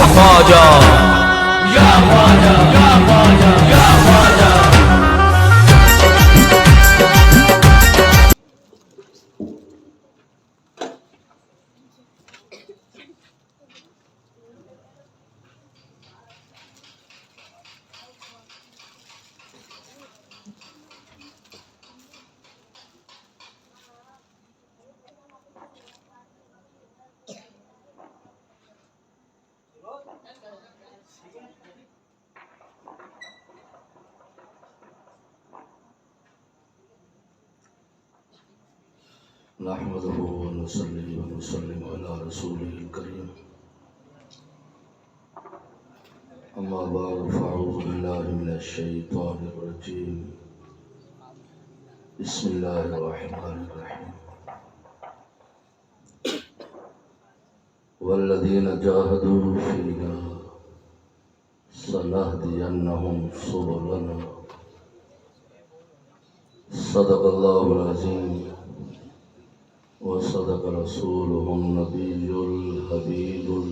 ख्वाजा या ख्वाजा या ख्वाजा या ख्वाजा। नहमदुहु व नुसल्ली व नुसल्लिमु अला रसूलिहिल करीम। अम्मा बअद फ़अऊज़ु बिल्लाहि मिनश शैतानिर रजीम। बिस्मिल्लाहिर रहमानिर रहीम। वल्लज़ीना जाहदू फ़ीना सनहदियन्नहुम सुबुलना। सदक़ल्लाहुल अज़ीम व सदक़ रसूलुहुन नबियुल हबीबुल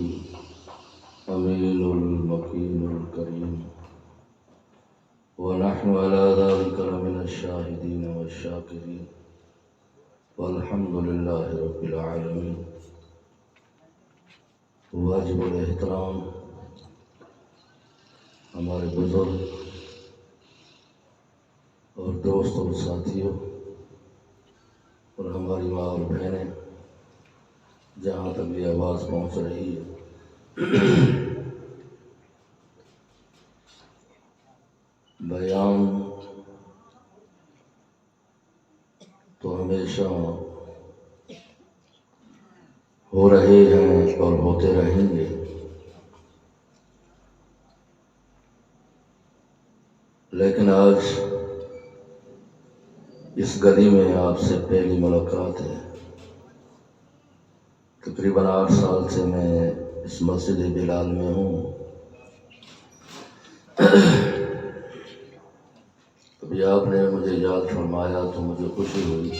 अमीनुल मकीनुल करीम। व नहनु अला ज़ालिका लमिनश शाहिदीन वश्शाकिरीन वल्हम्दुलिल्लाहि रब्बिल आलमीन। वाजिबुल एहतराम हमारे बुजुर्ग और दोस्तों साथियों और हमारी माँ और बहनें, जहाँ तक ये आवाज़ पहुँच रही है, बयान तो हमेशा हो रहे हैं और होते रहेंगे, लेकिन आज इस गली में आपसे पहली मुलाकात है। तकरीबन 8 साल से मैं इस मस्जिद बिलाल में हूँ। अभी आपने मुझे याद फरमाया तो मुझे खुशी हुई।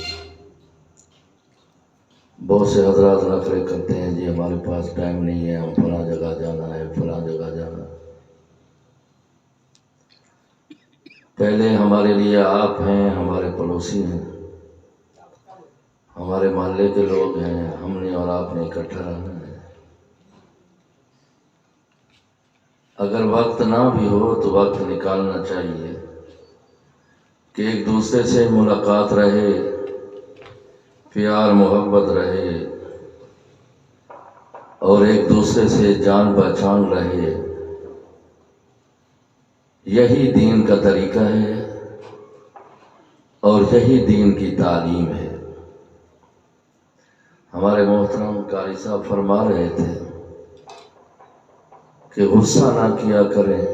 बहुत से हजरात नखरे करते हैं, जी हमारे पास टाइम नहीं है, हम फलां जगह जाना है, फलां जगह जाना है। पहले हमारे लिए आप हैं, हमारे पड़ोसी हैं, हमारे मोहल्ले के लोग हैं। हमने और आपने इकट्ठा रहना है। अगर वक्त ना भी हो तो वक्त निकालना चाहिए कि एक दूसरे से मुलाकात रहे, प्यार मोहब्बत रहे और एक दूसरे से जान पहचान रहे। यही दीन का तरीका है और यही दीन की तालीम है। हमारे मोहतरम कारी साहब फरमा रहे थे कि गुस्सा ना किया करें।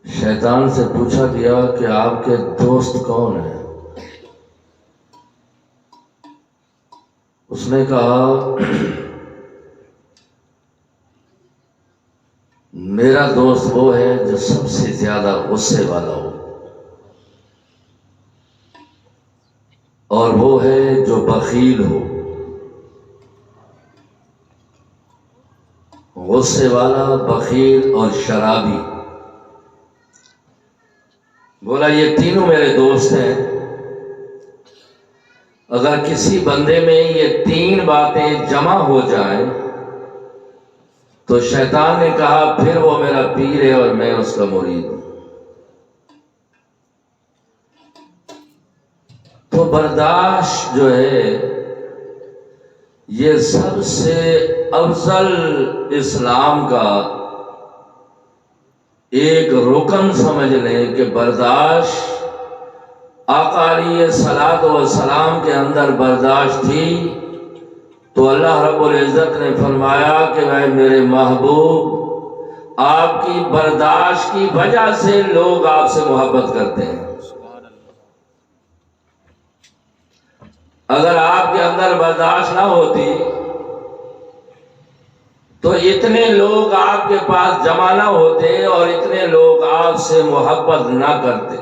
शैतान से पूछा गया कि आपके दोस्त कौन है? उसने कहा मेरा दोस्त वो है जो सबसे ज्यादा गुस्से वाला हो, और वो है जो बखील हो। गुस्से वाला, बखील और शराबी। बोला ये तीनों मेरे दोस्त हैं। अगर किसी बंदे में ये 3 बातें जमा हो जाए तो शैतान ने कहा फिर वो मेरा पीर है और मैं उसका मुरीद हूं। तो बर्दाश्त जो है ये सबसे अफजल इस्लाम का एक रुकन समझ लें कि बर्दाश्त आका अलैहिस्सलातु वस्सलाम के अंदर बर्दाश्त थी। तो अल्लाह रब्बुल इज़्ज़त ने फरमाया कि वह मेरे महबूब, आपकी बर्दाश्त की वजह से लोग आपसे मोहब्बत करते हैं। अगर आपके अंदर बर्दाश्त ना होती तो इतने लोग आपके पास जमा ना होते और इतने लोग आपसे मोहब्बत ना करते।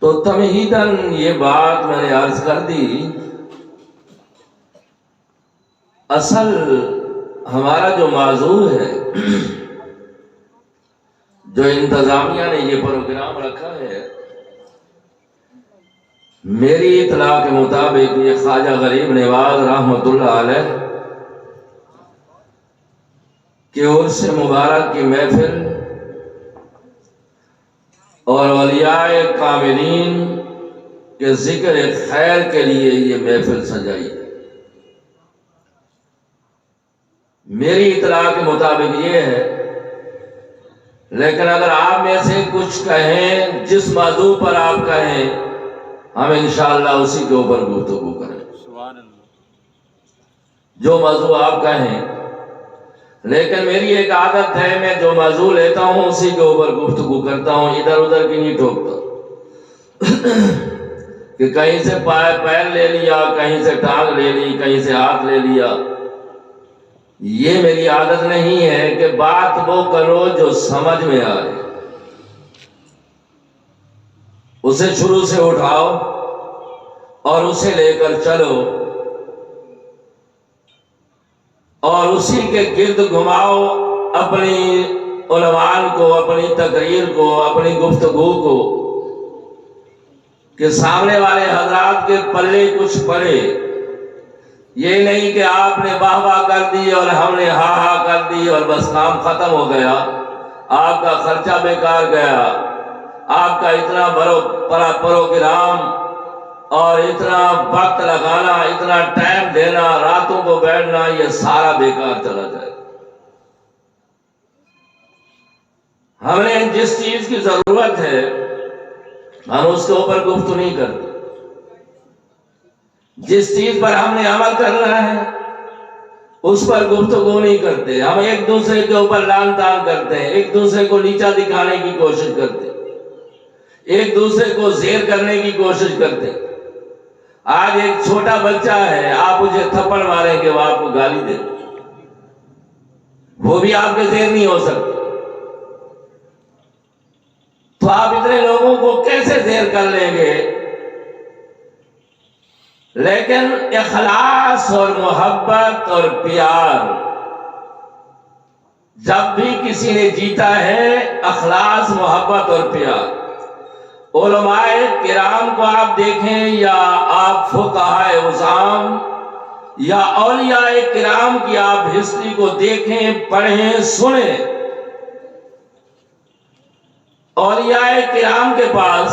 तो तमहीदन ये बात मैंने अर्ज कर दी। असल हमारा जो मौजू है, जो इंतजामिया ने ये प्रोग्राम रखा है, मेरी इतला के मुताबिक ये ख्वाजा गरीब नवाज रहमतुल्लाह अलैह के उर्स मुबारक की महफिल और औलियाए कामिलीन के जिक्र खैर के लिए ये महफिल सजाई है। मेरी इतला के मुताबिक ये है, लेकिन अगर आप में से कुछ कहें, जिस मौजू पर आप कहें, हम इंशाअल्लाह उसी के ऊपर गुफ्तगू करें। जो मौजू आप कहें, लेकिन मेरी एक आदत है, मैं जो मौजू लेता हूं उसी के ऊपर गुफ्तगू करता हूं, इधर उधर की नहीं ठोकता कि कहीं से पैर ले लिया, कहीं से टांग ले ली, कहीं से हाथ ले लिया। ये मेरी आदत नहीं है कि बात वो करो जो समझ में आए, उसे शुरू से उठाओ और उसे लेकर चलो और उसी के गिर्द घुमाओ अपनी उन्वान को, अपनी तकरीर को, अपनी गुफ्तगू को, कि सामने वाले हजरात के पल्ले कुछ पड़े। ये नहीं कि आपने वाह वाह कर दी और हमने हा हा कर दी और बस काम खत्म हो गया, आपका खर्चा बेकार गया, आपका इतना बड़ा प्रोग्राम और इतना वक्त लगाना, इतना टाइम देना, रातों को बैठना, ये सारा बेकार चला जाए। हमें जिस चीज की जरूरत है हम उसके ऊपर गुफ्तगू नहीं करते। जिस चीज पर हमने अमल करना है उस पर गुफ्तगू नहीं करते। हम एक दूसरे के ऊपर लान तान करते हैं, एक दूसरे को नीचा दिखाने की कोशिश करते हैं, एक दूसरे को जेर करने की कोशिश करते हैं। आज एक छोटा बच्चा है, आप मुझे थप्पड़ मारेंगे, वो आपको गाली दे, वो भी आपके जेर नहीं हो सकते। तो आप इतने लोगों को कैसे जेर कर लेंगे? लेकिन इखलास और मोहब्बत और प्यार जब भी किसी ने जीता है, अखलास, मोहब्बत और प्यार। उलमाए किराम को आप देखें या आप फुक़हाए उज़ाम या औलियाए किराम की आप हिस्ट्री को देखें, पढ़ें, सुनें। औलियाए किराम के पास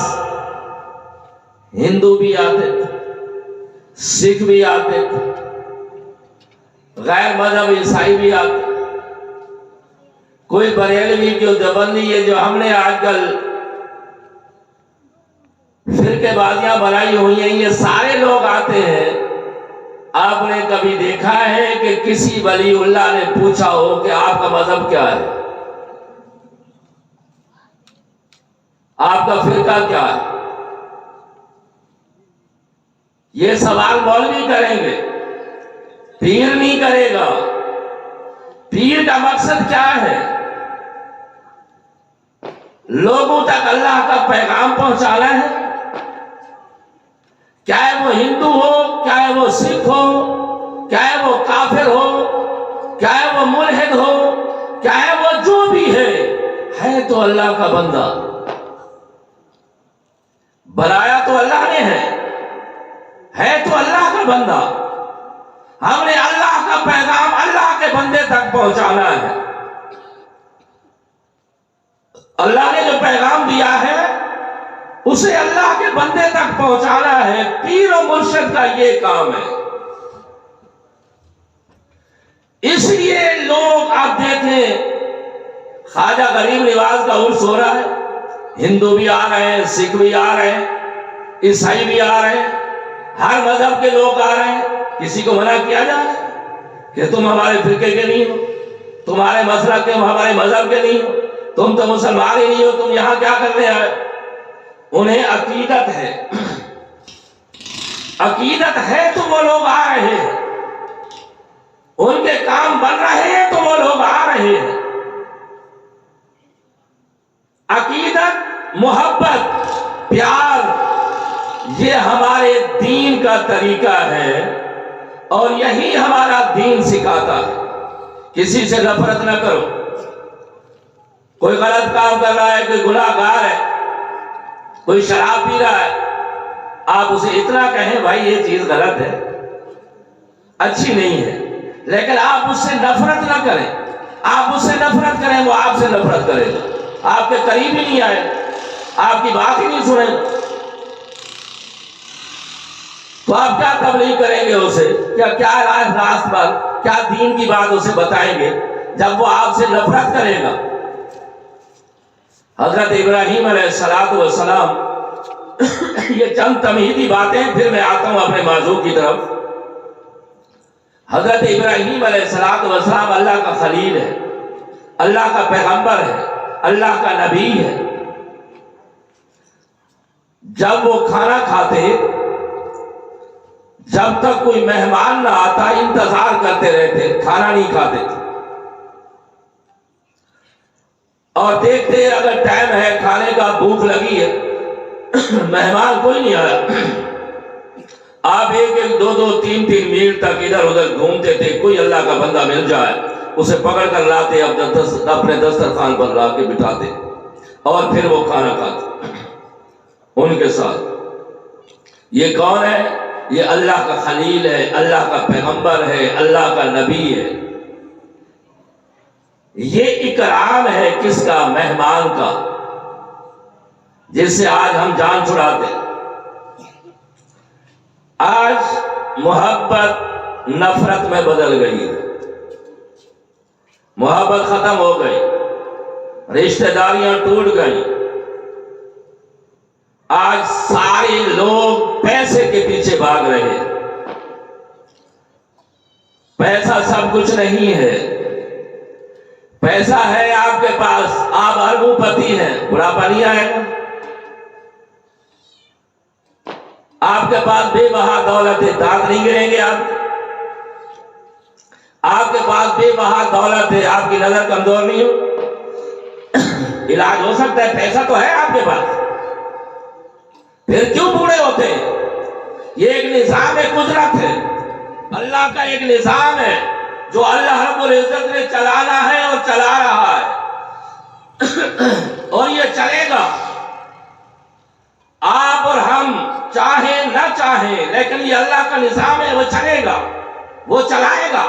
हिंदू भी आते थे, सिख भी आते थे, गैर मजहब ईसाई भी आते, कोई बरेलवी जो देवबंदी, ये जो हमने आजकल फिरकेबाजियां बनाई हुई हैं, ये सारे लोग आते हैं। आपने कभी देखा है कि किसी वलीउल्लाह ने पूछा हो कि आपका मजहब क्या है, आपका फिरका क्या है? ये सवाल मौलवी करेंगे, पीर नहीं करेगा। पीर का मकसद क्या है? लोगों तक अल्लाह का पैगाम पहुंचाना है। चाहे वो हिंदू हो, चाहे वो सिख हो, चाहे वो काफिर हो, चाहे वो मुल्हिद हो, चाहे वो जो भी है तो अल्लाह का बंदा। बनाया तो अल्लाह ने है तो अल्लाह का बंदा। हमने अल्लाह का पैगाम अल्लाह के बंदे तक पहुंचाना है। अल्लाह ने जो पैगाम दिया है उसे अल्लाह के बंदे तक पहुंचाना है। पीर और मुर्शिद का ये काम है। इसलिए लोग आप देखें, ख्वाजा गरीब नवाज का उर्स हो रहा है, हिंदू भी आ रहे हैं, सिख भी आ रहे हैं, ईसाई भी आ रहे हैं, हर मजहब के लोग आ रहे हैं। किसी को मना किया जा रहा है कि तुम हमारे फिरके के नहीं हो, तुम्हारे मसलक के, हमारे मजहब के नहीं हो, तुम तो मुसलमान ही नहीं हो, तुम यहां क्या करने आए? उन्हें अकीदत है, अकीदत है तो वो लोग आ रहे हैं, उनके काम बन रहे हैं तो वो लोग आ रहे हैं। मोहब्बत, प्यार, ये हमारे दीन का तरीका है और यही हमारा दीन सिखाता है। किसी से नफरत न करो। कोई गलत काम कर रहा है, कोई गुनाहगार है, कोई शराब पी रहा है, आप उसे इतना कहें भाई ये चीज गलत है, अच्छी नहीं है, लेकिन आप उससे नफरत ना करें। आप उससे नफरत करें, वो आपसे नफरत करेगा, आपके करीब ही नहीं आए, आपकी बात ही नहीं सुनेगा। तो आप क्या तबलीग करेंगे उसे? क्या रास्त पर क्या दीन की बात उसे बताएंगे जब वो आपसे नफरत करेगा? हजरत इब्राहीम अलैहिस्सलाम, ये चंद तमहीदी बातें, फिर मैं आता हूं अपने मौजू की तरफ। हजरत इब्राहीम अलैहिस्सलाम अल्लाह का खलील है, अल्लाह का पैगंबर है, अल्लाह का नबी है। जब वो खाना खाते, जब तक कोई मेहमान ना आता इंतजार करते रहते, खाना नहीं खाते थे। और देखते अगर टाइम है खाने का, भूख लगी है, मेहमान कोई नहीं आया, आप एक दो तीन मील तक इधर उधर घूमते थे, कोई अल्लाह का बंदा मिल जाए उसे पकड़ कर लाते, अपने दस्तरखान पर ला के बिठाते और फिर वो खाना खाते उनके साथ। ये कौन है? ये अल्लाह का खलील है, अल्लाह का पैगंबर है, अल्लाह का नबी है। ये इकराम है किसका? मेहमान का, जिससे आज हम जान छुड़ाते। आज मोहब्बत नफरत में बदल गई है, मोहब्बत खत्म हो गई, रिश्तेदारियां टूट गई। आज सारे लोग पैसे के पीछे भाग रहे हैं। पैसा सब कुछ नहीं है। पैसा है आपके पास, आप अरबोपति हैं, बुढ़ापा नहीं आएगा। आपके पास बेबहा दौलत है, दांत नहीं गिरेंगे आपके पास बेबहा दौलत है, आपकी नजर कमजोर नहीं हो, इलाज हो सकता है, पैसा तो है आपके पास, फिर क्यों बूढ़े होते हैं? ये एक निजाम है, कुदरत है, अल्लाह का एक निजाम है जो अल्लाह रब्बुल इज्जत ने चलाना है और चला रहा है और ये चलेगा। आप और हम चाहे न चाहे, लेकिन ये अल्लाह का निजाम है, वो चलेगा, वो चलाएगा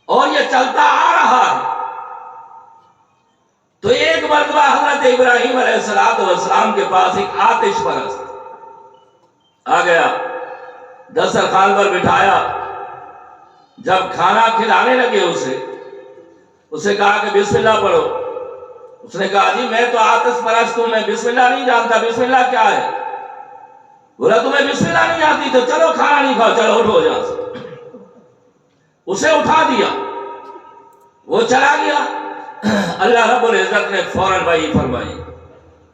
और ये चलता आ रहा है। तो एक मरतबा हजरत इब्राहीम अलैहिस्सलाम के पास एक आतिश परस्त आ गया, दस्तरखान पर बिठाया। जब खाना खिलाने लगे उसे कहा कि बिस्मिल्लाह पढ़ो। उसने कहा जी मैं तो आतिश परस्त हूं, मैं बिस्मिल्लाह नहीं जानता, बिस्मिल्लाह क्या है? बोला तुम्हें बिस्मिल्लाह नहीं आती तो चलो खाना नहीं खाओ, चलो उठो यहां से। उसे उठा दिया, वो चला गया। अल्लाह रब्बुल इज्जत ने फौरन वही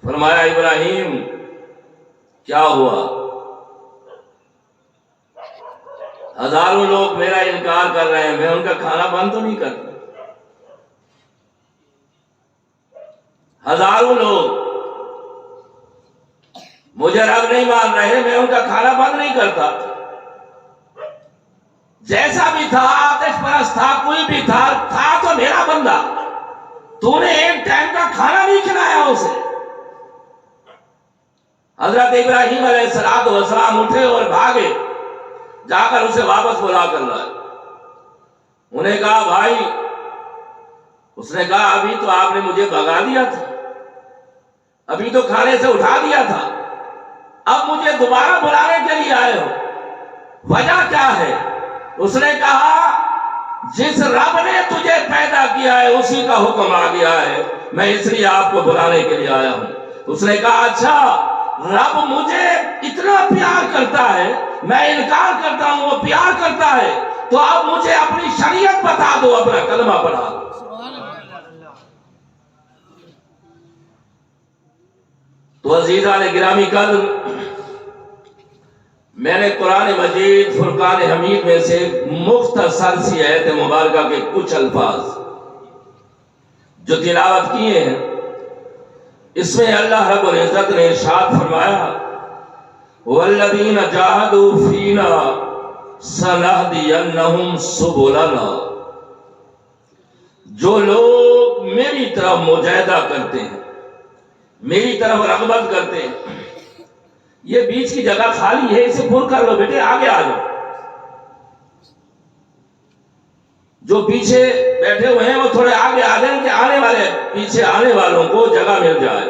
फरमाया इब्राहीम क्या हुआ? हजारों लोग मेरा इनकार कर रहे हैं, मैं उनका खाना बंद तो नहीं करता। हजारों लोग मुझे रब नहीं मान रहे, मैं उनका खाना बंद नहीं करता। जैसा भी था, आतिश परस्त था, कोई भी था तो मेरा बंदा, तूने एक टाइम का खाना नहीं खिलाया उसे। हजरत इब्राहीम अलैहिस्सलाम उठे और भागे, जाकर उसे वापस बुला कर लाए। उन्हें कहा भाई, उसने कहा अभी तो आपने मुझे भगा दिया था, अभी तो खाने से उठा दिया था, अब मुझे दोबारा बुलाने के लिए आए हो, वजह क्या है? उसने कहा जिस रब ने तुझे पैदा किया है उसी का हुक्म आ गया है, मैं इसलिए आपको बुलाने के लिए आया हूं। उसने कहा अच्छा, रब मुझे इतना प्यार करता है, मैं इनकार करता हूं, वो प्यार करता है, तो आप मुझे अपनी शरीयत बता दो, अपना कलमा पढ़ा दो। तो अजीज़ान गिरामी कद्र, मैंने कुरान मजीद फुरकान हमीद में से मुख्तसर सी आयत मुबारका के कुछ अल्फाज जो तिलावत किए हैं, इसमें अल्लाह रब्बुल इज्जत ने इरशाद फरमाया, वल्लदीन जाहदू फीना सनहदियन्नहुम सुबुलना। जो लोग मेरी तरफ मुजाहिदा करते हैं, मेरी तरफ रगबत करते हैं, ये बीच की जगह खाली है, इसे पूर्ण कर लो बेटे, आगे आ जाओ। जो पीछे बैठे हुए हैं वो थोड़े आगे आ जाएं कि आने वाले पीछे आने वालों को जगह मिल जाए।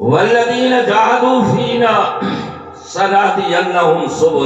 वल्लदीन जाहदू फीना सनहदियन्नहुम सुबुलना।